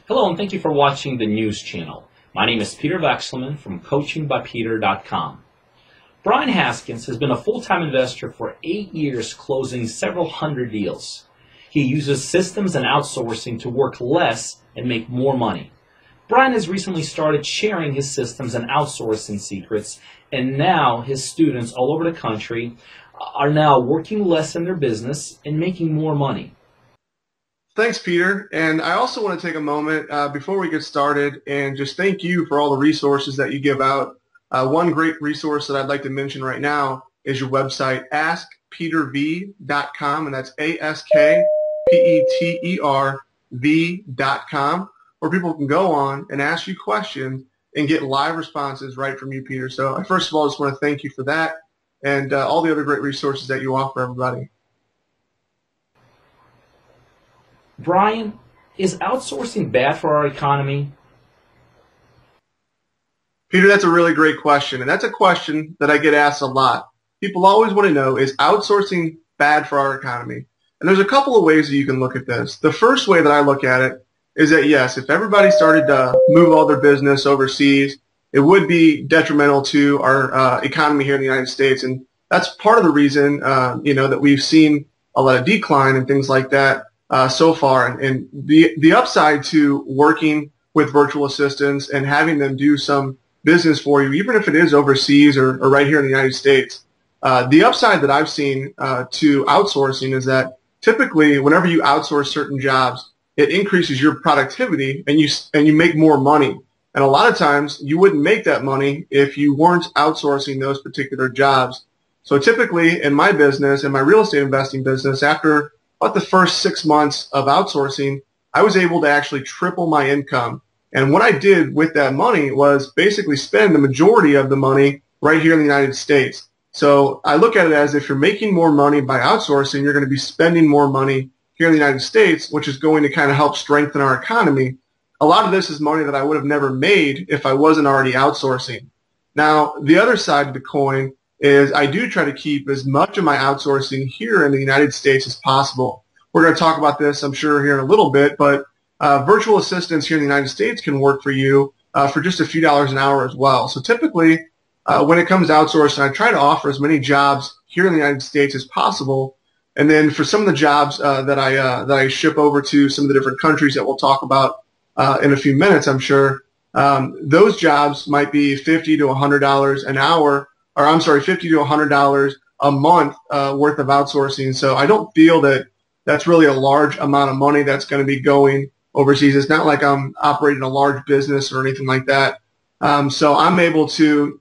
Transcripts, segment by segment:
Hello and thank you for watching the news channel. My name is Peter Veksleman from coachingbypeter.com. Brian Haskins has been a full-time investor for 8 years, closing several hundred deals. He uses systems and outsourcing to work less and make more money. Brian has recently started sharing his systems and outsourcing secrets, and now his students all over the country are now working less in their business and making more money. Thanks, Peter. And I also want to take a moment before we get started and just thank you for all the resources that you give out. One great resource that I'd like to mention right now is your website, askpeterv.com, and that's askpeterv.com, where people can go on and ask you questions and get live responses right from you, Peter. So I first of all just want to thank you for that and all the other great resources that you offer everybody. Brian, is outsourcing bad for our economy? Peter, that's a really great question, and that's a question that I get asked a lot. People always want to know, is outsourcing bad for our economy? And there's a couple of ways that you can look at this. The first way that I look at it is that, yes, if everybody started to move all their business overseas, it would be detrimental to our economy here in the United States, and that's part of the reason that we've seen a lot of decline and things like that so far. And the upside to working with virtual assistants and having them do some business for you, even if it is overseas or right here in the United States, the upside that I've seen to outsourcing is that typically whenever you outsource certain jobs, it increases your productivity and you make more money. And a lot of times you wouldn't make that money if you weren't outsourcing those particular jobs. So typically in my business, in my real estate investing business, after about the first 6 months of outsourcing, I was able to actually triple my income. And what I did with that money was basically spend the majority of the money right here in the United States. So I look at it as if you're making more money by outsourcing, you're going to be spending more money here in the United States, which is going to kind of help strengthen our economy. A lot of this is money that I would have never made if I wasn't already outsourcing. Now, the other side of the coin is I do try to keep as much of my outsourcing here in the United States as possible. We're going to talk about this, I'm sure, here in a little bit, but virtual assistants here in the United States can work for you for just a few dollars an hour as well. So typically, when it comes to outsourcing, I try to offer as many jobs here in the United States as possible. And then for some of the jobs that I ship over to some of the different countries that we'll talk about in a few minutes, I'm sure, those jobs might be $50 to $100 an hour, or I'm sorry, $50 to $100 a month worth of outsourcing. So I don't feel that that's really a large amount of money that's going to be going overseas. It's not like I'm operating a large business or anything like that. So I'm able to,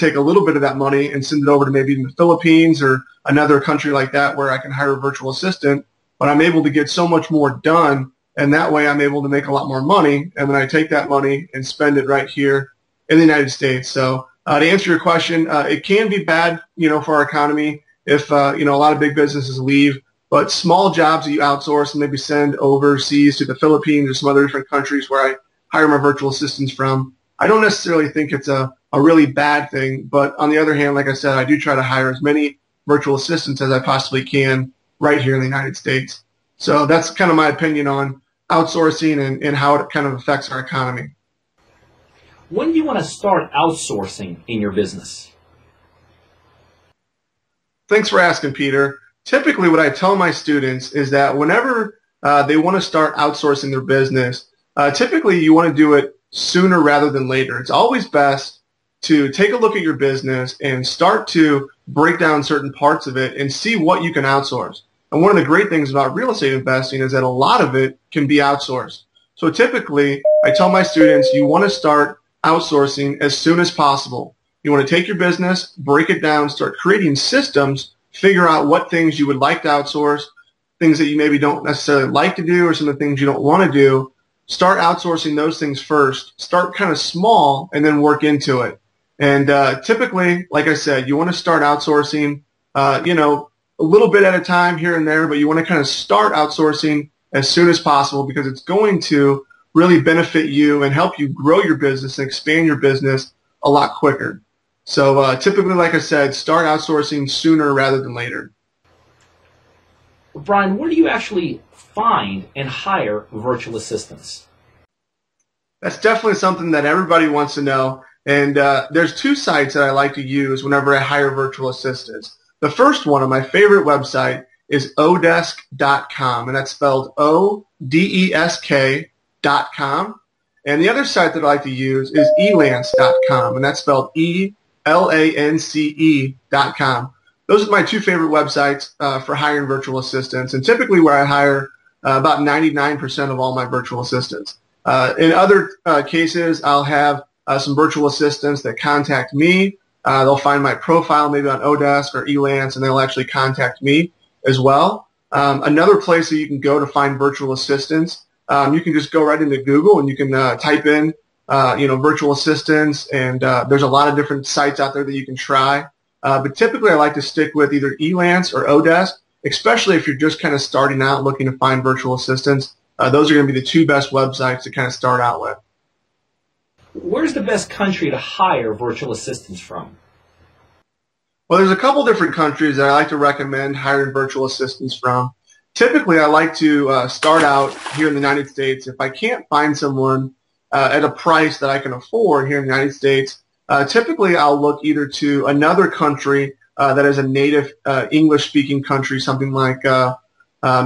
take a little bit of that money and send it over to maybe the Philippines or another country like that where I can hire a virtual assistant. But I'm able to get so much more done, and that way I'm able to make a lot more money. And then I take that money and spend it right here in the United States. So to answer your question, it can be bad, for our economy if a lot of big businesses leave. But small jobs that you outsource and maybe send overseas to the Philippines or some other different countries where I hire my virtual assistants from, I don't necessarily think it's a really bad thing. But on the other hand, like I said, I do try to hire as many virtual assistants as I possibly can right here in the United States. So that's kind of my opinion on outsourcing and how it kind of affects our economy. When do you want to start outsourcing in your business? Thanks for asking, Peter. Typically, what I tell my students is that whenever they want to start outsourcing their business, typically you want to do it sooner rather than later. It's always best to take a look at your business and start to break down certain parts of it and see what you can outsource. And one of the great things about real estate investing is that a lot of it can be outsourced. So typically, I tell my students you want to start outsourcing as soon as possible. You want to take your business, break it down, start creating systems, figure out what things you would like to outsource, things that you maybe don't necessarily like to do, or some of the things you don't want to do. Start outsourcing those things first. Start kind of small and then work into it. And typically, like I said, you want to start outsourcing, a little bit at a time here and there, but you want to kind of start outsourcing as soon as possible because it's going to really benefit you and help you grow your business and expand your business a lot quicker. So typically, like I said, start outsourcing sooner rather than later. Brian, where do you actually find and hire virtual assistants? That's definitely something that everybody wants to know. And there's two sites that I like to use whenever I hire virtual assistants. The first one, on my favorite website, is odesk.com, and that's spelled odesk.com. And the other site that I like to use is elance.com, and that's spelled elance.com. Those are my two favorite websites for hiring virtual assistants, and typically where I hire about 99% of all my virtual assistants. In other cases, I'll have some virtual assistants that contact me. They'll find my profile maybe on Odesk or Elance, and they'll actually contact me as well. Another place that you can go to find virtual assistants, you can just go right into Google and you can type in, virtual assistants, and there's a lot of different sites out there that you can try. But typically I like to stick with either Elance or Odesk, especially if you're just kind of starting out looking to find virtual assistants. Those are going to be the two best websites to kind of start out with. Where's the best country to hire virtual assistants from? Well, there's a couple different countries that I like to recommend hiring virtual assistants from. Typically, I like to start out here in the United States. If I can't find someone at a price that I can afford here in the United States, typically I'll look either to another country that is a native English-speaking country, something like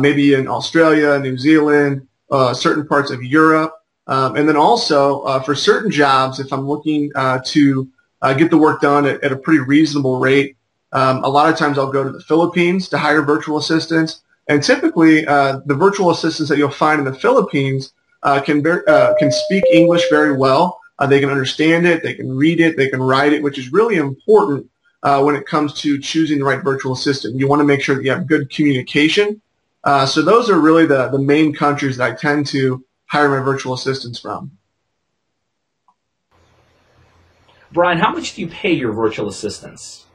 maybe in Australia, New Zealand, certain parts of Europe. And then also for certain jobs, if I'm looking to get the work done at a pretty reasonable rate, a lot of times I'll go to the Philippines to hire virtual assistants. And typically the virtual assistants that you'll find in the Philippines can speak English very well. They can understand it, they can read it, they can write it, which is really important when it comes to choosing the right virtual assistant. You want to make sure that you have good communication. So those are really the main countries that I tend to hire my virtual assistants from. Brian, how much do you pay your virtual assistants?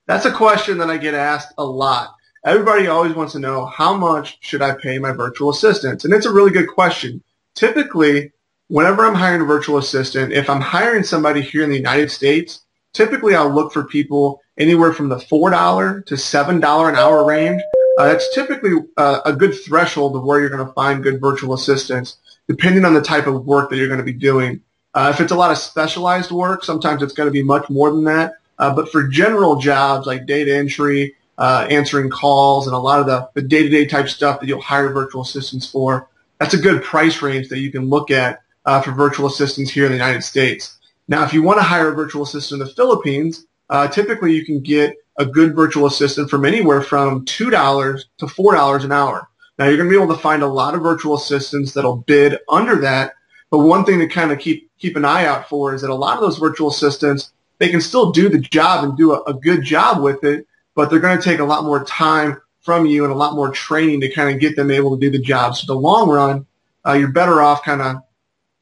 That's a question that I get asked a lot. Everybody always wants to know, how much should I pay my virtual assistants? And it's a really good question. Typically, whenever I'm hiring a virtual assistant, if I'm hiring somebody here in the United States, typically I'll look for people anywhere from the $4 to $7 an hour range. That's typically a good threshold of where you're going to find good virtual assistants, depending on the type of work that you're going to be doing. If it's a lot of specialized work, sometimes it's going to be much more than that. But for general jobs like data entry, answering calls, and a lot of the day-to-day type stuff that you'll hire virtual assistants for, that's a good price range that you can look at for virtual assistants here in the United States. Now, if you want to hire a virtual assistant in the Philippines, typically you can get a good virtual assistant from anywhere from $2 to $4 an hour. Now, you're going to be able to find a lot of virtual assistants that'll bid under that, but one thing to kind of keep an eye out for is that a lot of those virtual assistants, they can still do the job and do a good job with it, but they're going to take a lot more time from you and a lot more training to kind of get them able to do the job. So in the long run, you're better off kind of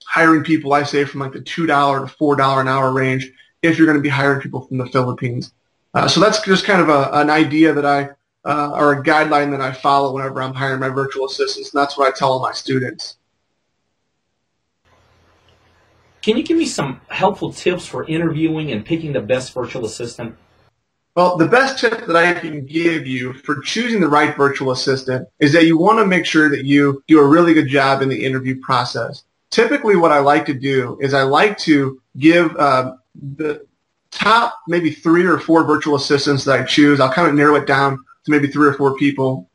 hiring people, I say, from like the $2 to $4 an hour range if you're going to be hiring people from the Philippines. So that's just kind of an idea that or a guideline that I follow whenever I'm hiring my virtual assistants, and that's what I tell all my students. Can you give me some helpful tips for interviewing and picking the best virtual assistant? Well, the best tip that I can give you for choosing the right virtual assistant is that you want to make sure that you do a really good job in the interview process. Typically what I like to do is I like to give the top maybe 3 or 4 virtual assistants that I choose. I'll kind of narrow it down to maybe 3 or 4 people,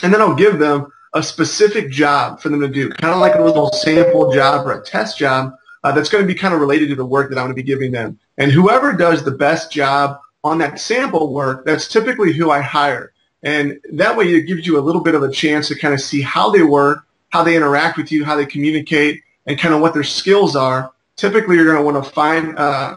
and then I'll give them a specific job for them to do, kind of like a little sample job or a test job that's going to be kind of related to the work that I'm going to be giving them. And whoever does the best job on that sample work, that's typically who I hire. And that way it gives you a little bit of a chance to kind of see how they work, how they interact with you, how they communicate, and kind of what their skills are. Typically, you're going to want to find,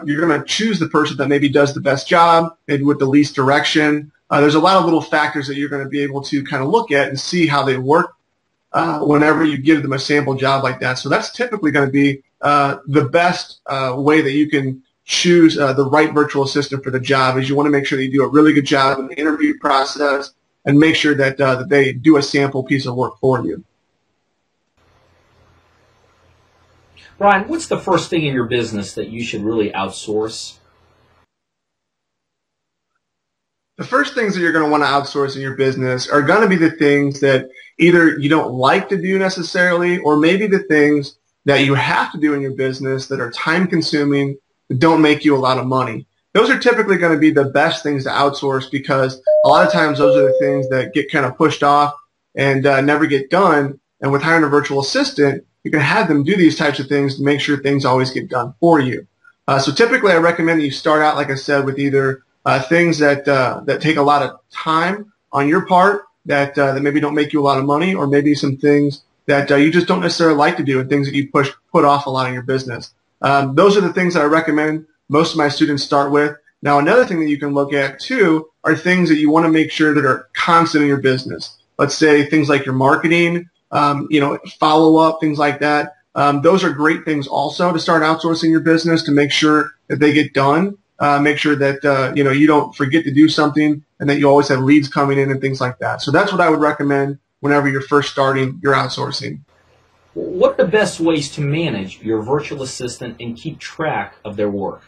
you're going to choose the person that maybe does the best job, maybe with the least direction. There's a lot of little factors that you're going to be able to kind of look at and see how they work whenever you give them a sample job like that. So that's typically going to be the best way that you can choose the right virtual assistant for the job. Is you want to make sure that you do a really good job in the interview process and make sure that, that they do a sample piece of work for you. Brian, what's the first thing in your business that you should really outsource? The first things that you're going to want to outsource in your business are going to be the things that either you don't like to do necessarily, or maybe the things that you have to do in your business that are time consuming, that don't make you a lot of money. Those are typically going to be the best things to outsource, because a lot of times those are the things that get kind of pushed off and never get done. And with hiring a virtual assistant, you can have them do these types of things to make sure things always get done for you. So typically I recommend that you start out, like I said, with either things that take a lot of time on your part, that maybe don't make you a lot of money, or maybe some things that you just don't necessarily like to do, and things that you put off a lot in your business. Those are the things that I recommend most of my students start with. Now, another thing that you can look at too are things that you want to make sure that are constant in your business. Let's say things like your marketing, follow up, things like that. Those are great things also to start outsourcing your business, to make sure that they get done. Make sure that you don't forget to do something, and that you always have leads coming in and things like that. So that's what I would recommend whenever you're first starting your outsourcing. What are the best ways to manage your virtual assistant and keep track of their work?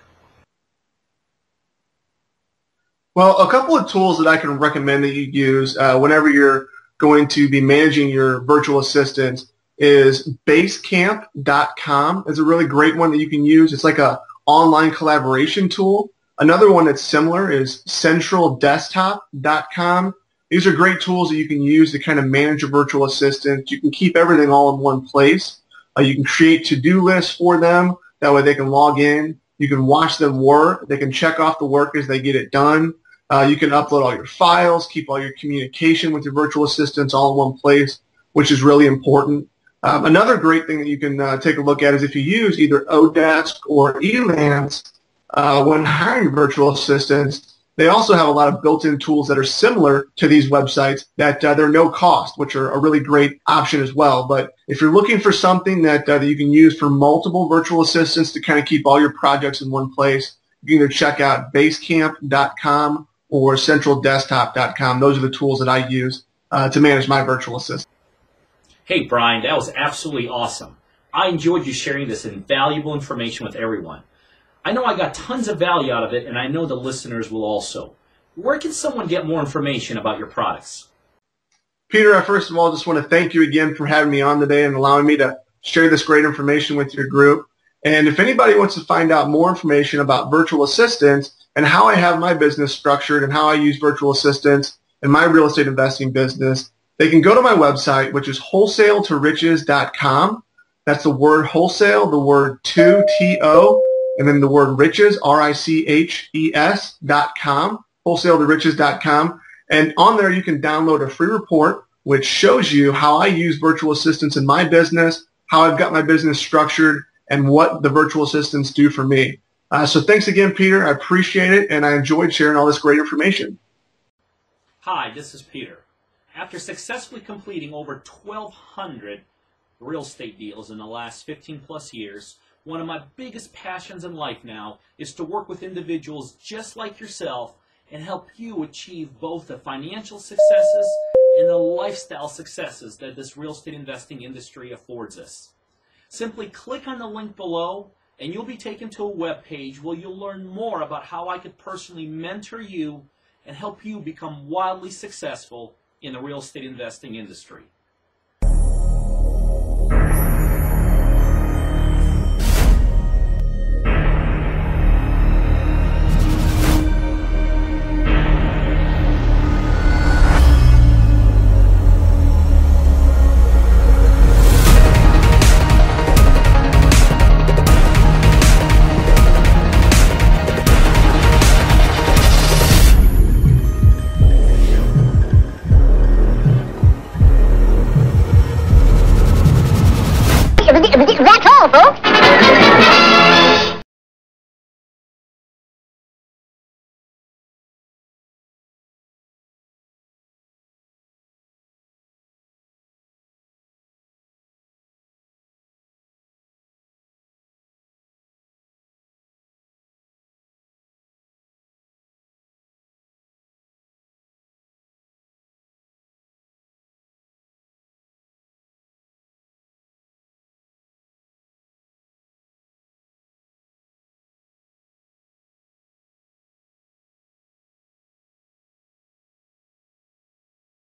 Well, a couple of tools that I can recommend that you use whenever you're going to be managing your virtual assistant is Basecamp.com is a really great one that you can use. It's like a online collaboration tool. Another one that's similar is CentralDesktop.com. These are great tools that you can use to kind of manage your virtual assistant. You can keep everything all in one place. You can create to-do lists for them. That way they can log in. You can watch them work. They can check off the work as they get it done. You can upload all your files, keep all your communication with your virtual assistants all in one place, which is really important. Another great thing that you can take a look at is if you use either Odesk or Elance when hiring virtual assistants, they also have a lot of built-in tools that are similar to these websites that they're no cost, which are a really great option as well. But if you're looking for something that you can use for multiple virtual assistants to kind of keep all your projects in one place, you can either check out Basecamp.com or CentralDesktop.com. Those are the tools that I use to manage my virtual assistant. Hey, Brian, that was absolutely awesome. I enjoyed you sharing this invaluable information with everyone. I know I got tons of value out of it, and I know the listeners will also. Where can someone get more information about your products? Peter, I first of all just want to thank you again for having me on today and allowing me to share this great information with your group. And if anybody wants to find out more information about virtual assistants and how I have my business structured and how I use virtual assistants in my real estate investing business, they can go to my website, which is wholesaletoriches.com. That's the word wholesale, the word to, T-O, and then the word riches, R-I-C-H-E-S.com, wholesaletoriches.com. And on there you can download a free report which shows you how I use virtual assistants in my business, how I've got my business structured, and what the virtual assistants do for me. So thanks again, Peter. I appreciate it, and I enjoyed sharing all this great information. Hi, this is Peter. After successfully completing over 1,200 real estate deals in the last 15 plus years, one of my biggest passions in life now is to work with individuals just like yourself and help you achieve both the financial successes and the lifestyle successes that this real estate investing industry affords us. Simply click on the link below and you'll be taken to a web page where you'll learn more about how I could personally mentor you and help you become wildly successful in the real estate investing industry.